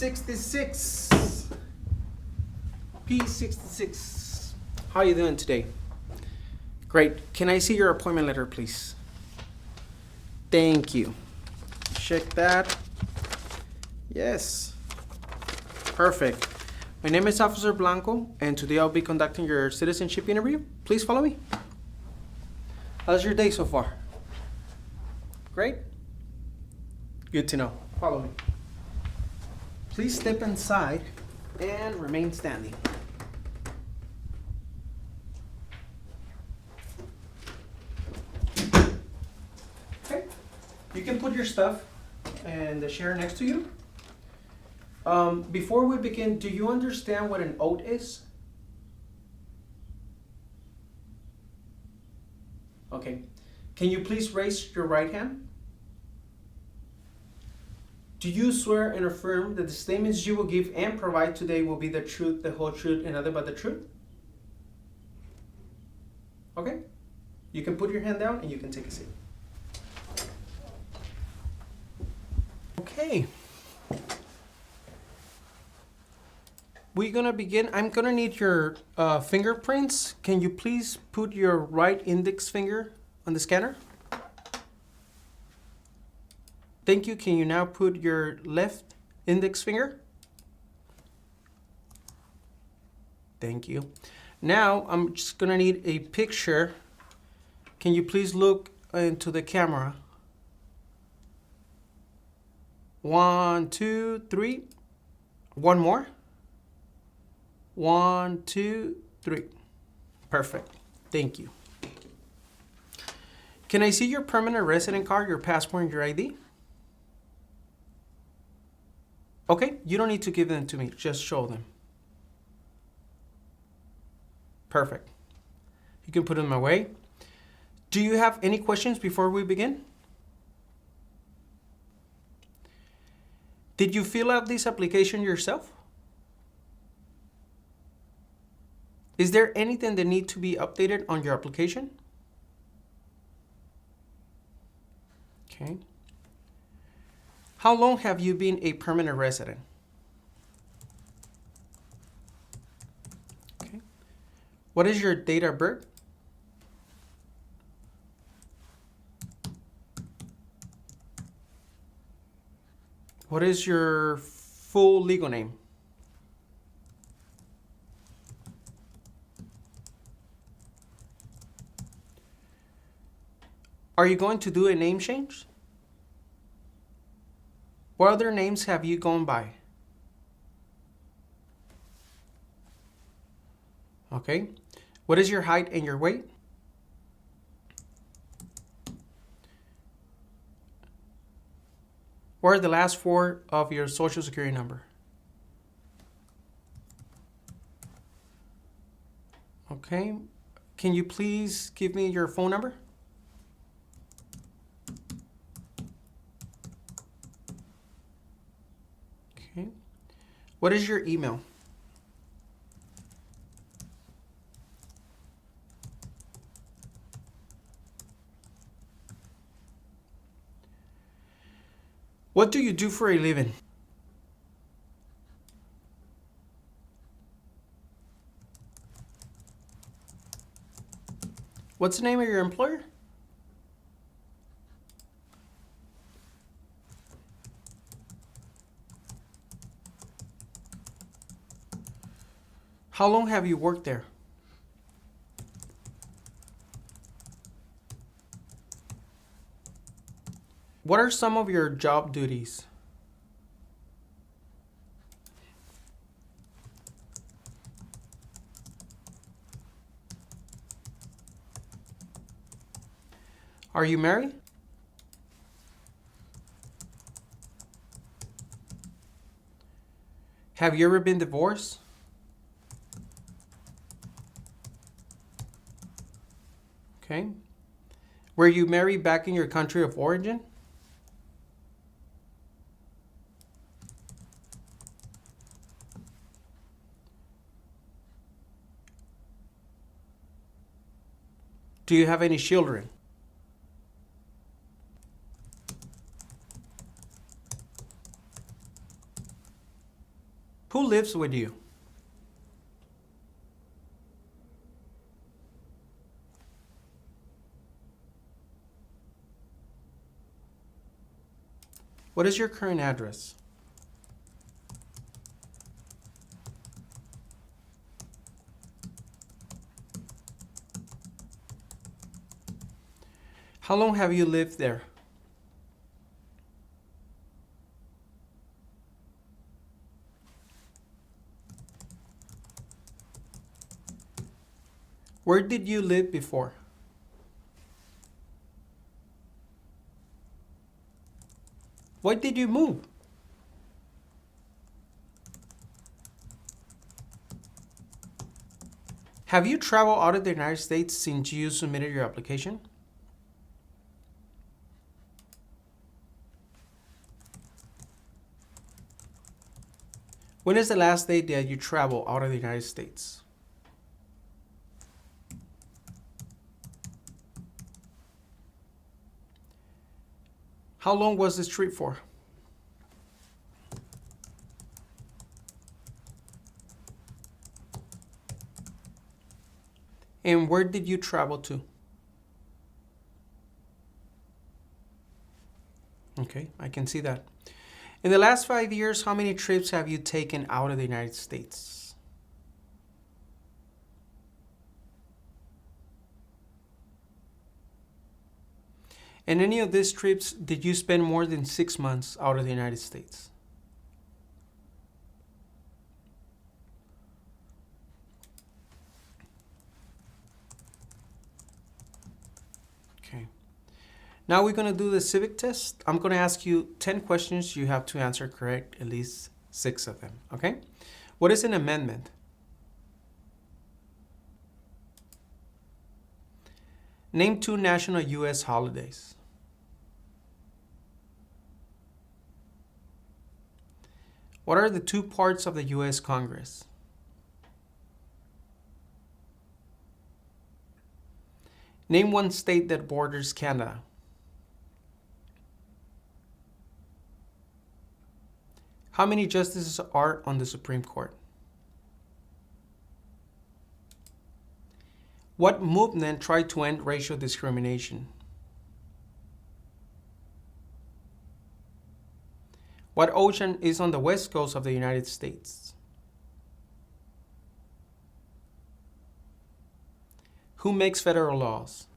P66. P66. How are you doing today? Great. Can I see your appointment letter, please? Thank you. Check that. Yes. Perfect. My name is Officer Blanco, and today I'll be conducting your citizenship interview. Please follow me. How's your day so far? Great? Good to know. Follow me. Please step inside and remain standing. Okay. You can put your stuff in the chair next to you. Before we begin, do you understand what an oath is? Okay. Can you please raise your right hand? Do you swear and affirm that the statements you will give and provide today will be the truth, the whole truth, and nothing but the truth? Okay. You can put your hand down and you can take a seat. Okay. We're gonna begin. I'm gonna need your fingerprints. Can you please put your right index finger on the scanner? Thank you. Can you now put your left index finger? Thank you. Now I'm just gonna need a picture. Can you please look into the camera? 1, 2, 3. One more. 1, 2, 3. Perfect. Thank you. Can I see your permanent resident card, your passport, and your ID? Okay, you don't need to give them to me. Just show them. Perfect. You can put them away. Do you have any questions before we begin? Did you fill out this application yourself? Is there anything that needs to be updated on your application? Okay. How long have you been a permanent resident? Okay. What is your date of birth? What is your full legal name? Are you going to do a name change? What other names have you gone by? Okay. What is your height and your weight? What are the last 4 of your social security number? Okay. Can you please give me your phone number? Okay. What is your email? What do you do for a living? What's the name of your employer? How long have you worked there? What are some of your job duties? Are you married? Have you ever been divorced? Okay. Were you married back in your country of origin? Do you have any children? lives with you? What is your current address? How long have you lived there? Where did you live before? Why did you move? Have you traveled out of the United States since you submitted your application? When is the last day that you traveled out of the United States? How long was this trip for? And where did you travel to? Okay, I can see that. In the last 5 years, how many trips have you taken out of the United States? In any of these trips, did you spend more than 6 months out of the United States? Okay. Now we're going to do the civic test. I'm going to ask you 10 questions. You have to answer correct, at least 6 of them, okay? What is an amendment? Name 2 national U.S. holidays. What are the 2 parts of the U.S. Congress? Name 1 state that borders Canada. How many justices are on the Supreme Court? What movement tried to end racial discrimination? What ocean is on the west coast of the United States? Who makes federal laws?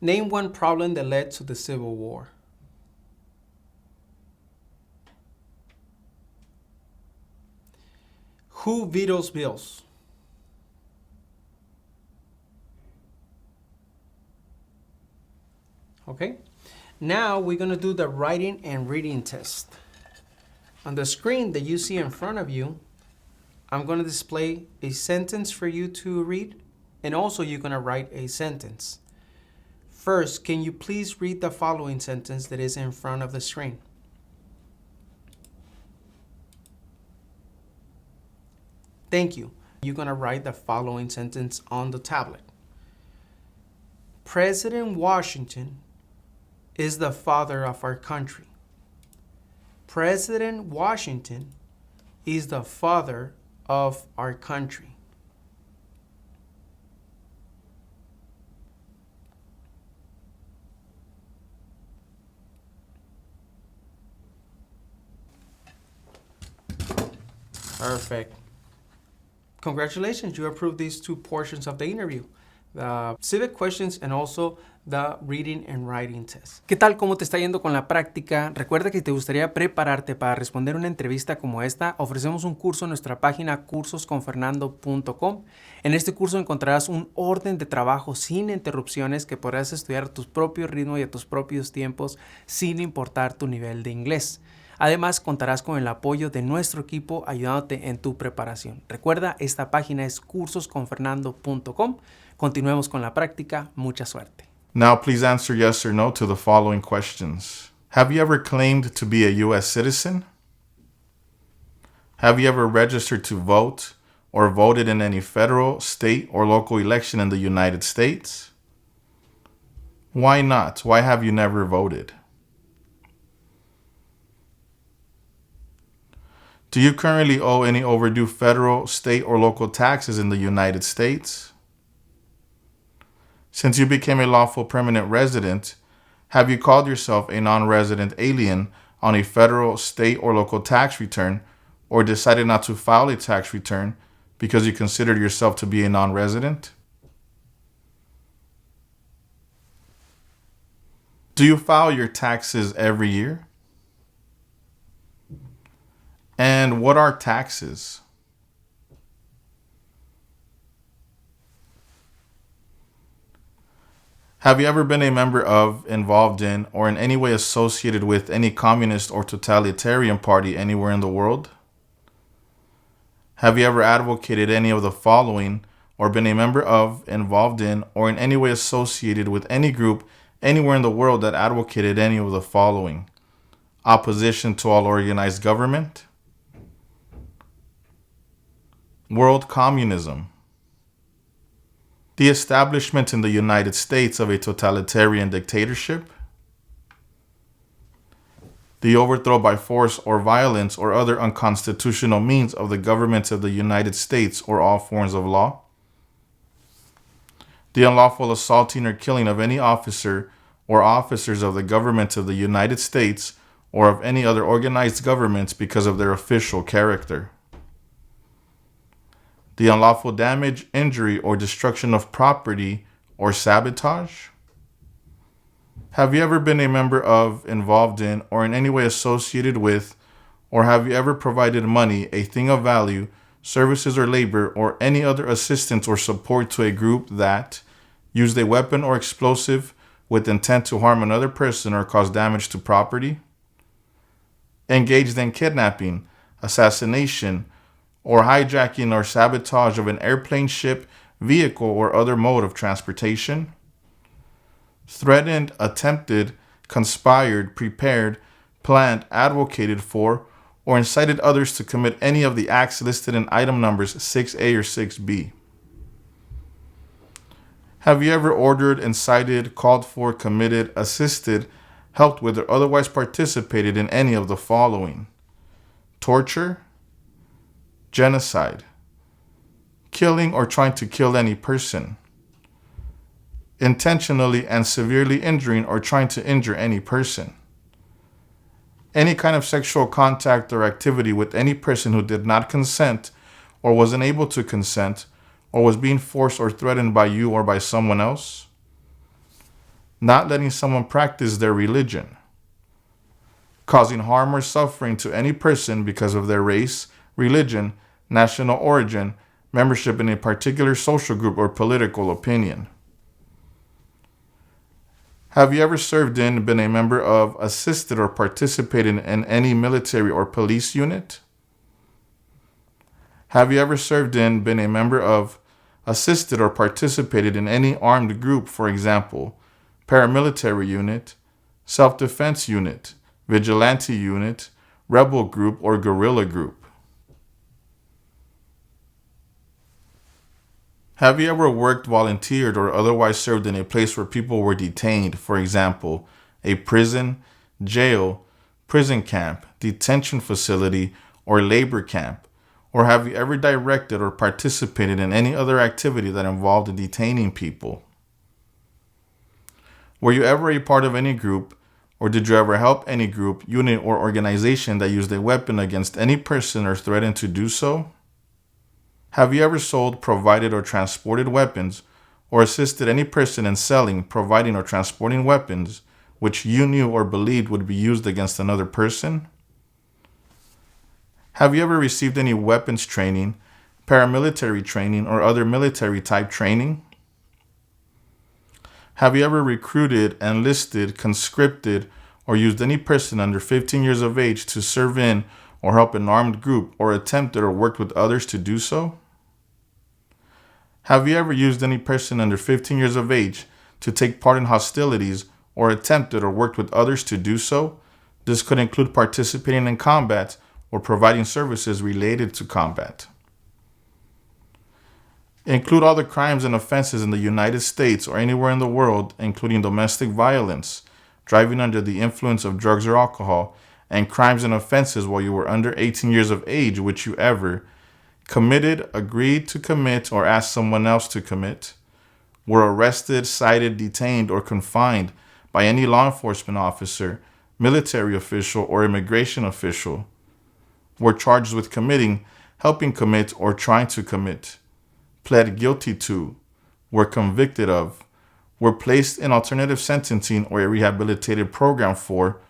Name 1 problem that led to the Civil War. Who vetoes bills? Okay. Now we're going to do the writing and reading test. On the screen that you see in front of you, I'm going to display a sentence for you to read, and also you're going to write a sentence. First, can you please read the following sentence that is in front of the screen? Thank you. You're going to write the following sentence on the tablet. President Washington is the father of our country. President Washington is the father of our country. Perfect. Congratulations, you approved these 2 portions of the interview. The civic questions and also the reading and writing test. ¿Qué tal? ¿Cómo te está yendo con la práctica? Recuerda que si te gustaría prepararte para responder una entrevista como esta, ofrecemos un curso en nuestra página cursosconfernando.com. En este curso encontrarás un orden de trabajo sin interrupciones que podrás estudiar a tu propio ritmo y a tus propios tiempos sin importar tu nivel de inglés. Además, contarás con el apoyo de nuestro equipo ayudándote en tu preparación. Recuerda, esta página es cursosconfernando.com. Continuemos con la práctica. Mucha suerte. Now please answer yes or no to the following questions. Have you ever claimed to be a U.S. citizen? Have you ever registered to vote or voted in any federal, state, or local election in the United States? Why not? Why have you never voted? Do you currently owe any overdue federal, state, or local taxes in the United States? Since you became a lawful permanent resident, have you called yourself a non-resident alien on a federal, state, or local tax return, or decided not to file a tax return because you considered yourself to be a non-resident? Do you file your taxes every year? And what are taxes? Have you ever been a member of, involved in, or in any way associated with any communist or totalitarian party anywhere in the world? Have you ever advocated any of the following, or been a member of, involved in, or in any way associated with any group anywhere in the world that advocated any of the following? Opposition to all organized government, world communism, the establishment in the United States of a totalitarian dictatorship, the overthrow by force or violence or other unconstitutional means of the government of the United States or all forms of law, the unlawful assaulting or killing of any officer or officers of the government of the United States or of any other organized governments because of their official character, the unlawful damage, injury, or destruction of property or sabotage. Have you ever been a member of, involved in, or in any way associated with, or have you ever provided money, a thing of value, services or labor, or any other assistance or support to a group that used a weapon or explosive with intent to harm another person or cause damage to property? Engaged in kidnapping, assassination, or hijacking or sabotage of an airplane, ship, vehicle, or other mode of transportation? Threatened, attempted, conspired, prepared, planned, advocated for, or incited others to commit any of the acts listed in item numbers 6A or 6B. Have you ever ordered, incited, called for, committed, assisted, helped with, or otherwise participated in any of the following? Torture, genocide, killing or trying to kill any person, intentionally and severely injuring or trying to injure any person, any kind of sexual contact or activity with any person who did not consent or was unable to consent or was being forced or threatened by you or by someone else, not letting someone practice their religion, causing harm or suffering to any person because of their race, religion, national origin, membership in a particular social group, or political opinion. Have you ever served in, been a member of, assisted, or participated in any military or police unit? Have you ever served in, been a member of, assisted, or participated in any armed group, for example, paramilitary unit, self-defense unit, vigilante unit, rebel group, or guerrilla group? Have you ever worked, volunteered, or otherwise served in a place where people were detained, for example, a prison, jail, prison camp, detention facility, or labor camp? Or have you ever directed or participated in any other activity that involved detaining people? Were you ever a part of any group, or did you ever help any group, unit, or organization that used a weapon against any person or threatened to do so? Have you ever sold, provided, or transported weapons, or assisted any person in selling, providing, or transporting weapons which you knew or believed would be used against another person? Have you ever received any weapons training, paramilitary training, or other military type training? Have you ever recruited, enlisted, conscripted, or used any person under 15 years of age to serve in or help an armed group, or attempted or worked with others to do so? Have you ever used any person under 15 years of age to take part in hostilities, or attempted or worked with others to do so? This could include participating in combat or providing services related to combat. Include all the crimes and offenses in the United States or anywhere in the world, including domestic violence, driving under the influence of drugs or alcohol, and crimes and offenses while you were under 18 years of age which you ever committed, agreed to commit, or asked someone else to commit, were arrested, cited, detained, or confined by any law enforcement officer, military official, or immigration official, were charged with committing, helping commit, or trying to commit, pled guilty to, were convicted of, were placed in alternative sentencing or a rehabilitative program for,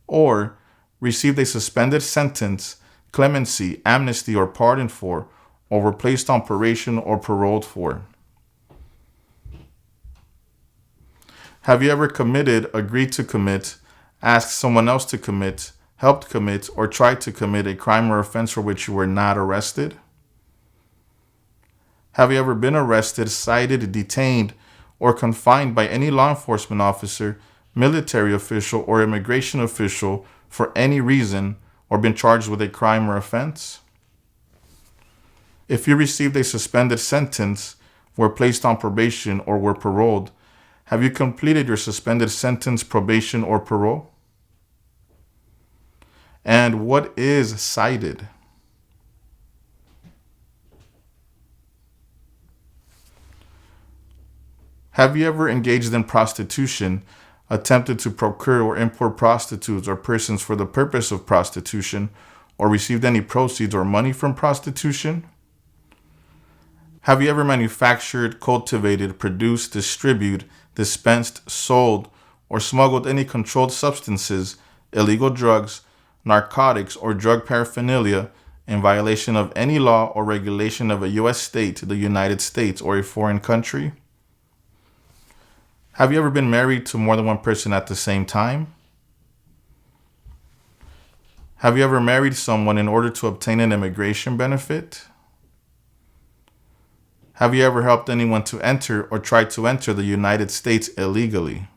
or received a suspended sentence, clemency, amnesty, or pardon for, or were placed on probation or paroled for. Have you ever committed, agreed to commit, asked someone else to commit, helped commit, or tried to commit a crime or offense for which you were not arrested? Have you ever been arrested, cited, detained, or confined by any law enforcement officer, military official, or immigration official for any reason, or been charged with a crime or offense? If you received a suspended sentence, were placed on probation, or were paroled, have you completed your suspended sentence, probation, or parole? And what is cited? Have you ever engaged in prostitution, attempted to procure or import prostitutes or persons for the purpose of prostitution, or received any proceeds or money from prostitution? Have you ever manufactured, cultivated, produced, dispensed, sold, or smuggled any controlled substances, illegal drugs, narcotics, or drug paraphernalia in violation of any law or regulation of a U.S. state, the United States, or a foreign country? Have you ever been married to more than one person at the same time? Have you ever married someone in order to obtain an immigration benefit? Have you ever helped anyone to enter or tried to enter the United States illegally?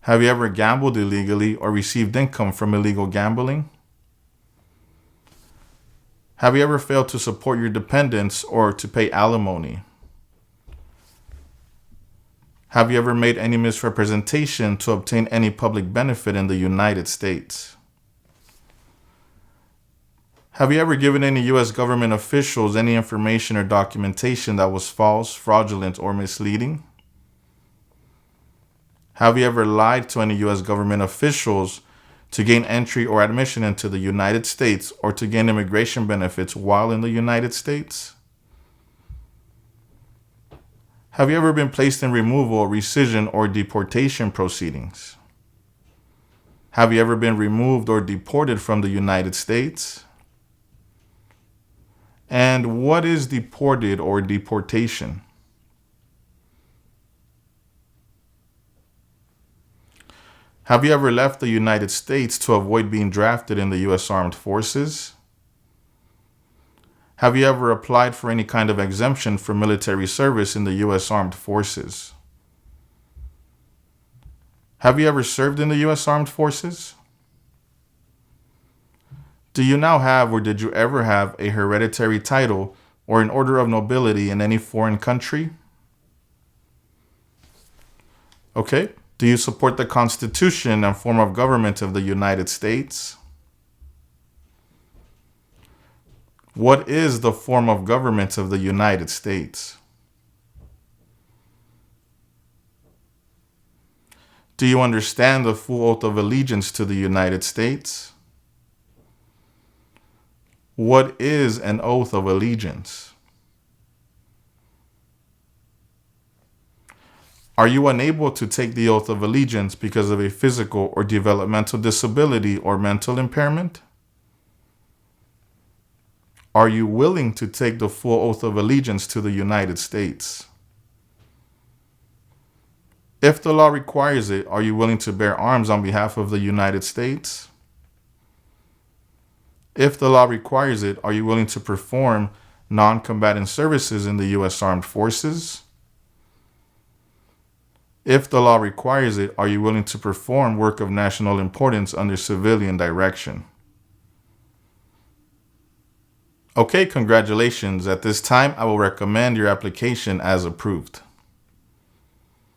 Have you ever gambled illegally or received income from illegal gambling? Have you ever failed to support your dependents or to pay alimony? Have you ever made any misrepresentation to obtain any public benefit in the United States? Have you ever given any U.S. government officials any information or documentation that was false, fraudulent, or misleading? Have you ever lied to any U.S. government officials to gain entry or admission into the United States or to gain immigration benefits while in the United States? Have you ever been placed in removal, rescission, or deportation proceedings? Have you ever been removed or deported from the United States? And what is deported or deportation? Have you ever left the United States to avoid being drafted in the U.S. Armed Forces? Have you ever applied for any kind of exemption for military service in the U.S. Armed Forces? Have you ever served in the U.S. Armed Forces? Do you now have or did you ever have a hereditary title or an order of nobility in any foreign country? Okay. Do you support the Constitution and form of government of the United States? What is the form of government of the United States? Do you understand the full oath of allegiance to the United States? What is an oath of allegiance? Are you unable to take the oath of allegiance because of a physical or developmental disability or mental impairment? Are you willing to take the full oath of allegiance to the United States? If the law requires it, are you willing to bear arms on behalf of the United States? If the law requires it, are you willing to perform non-combatant services in the U.S. Armed Forces? If the law requires it, are you willing to perform work of national importance under civilian direction? Okay, congratulations. At this time, I will recommend your application as approved.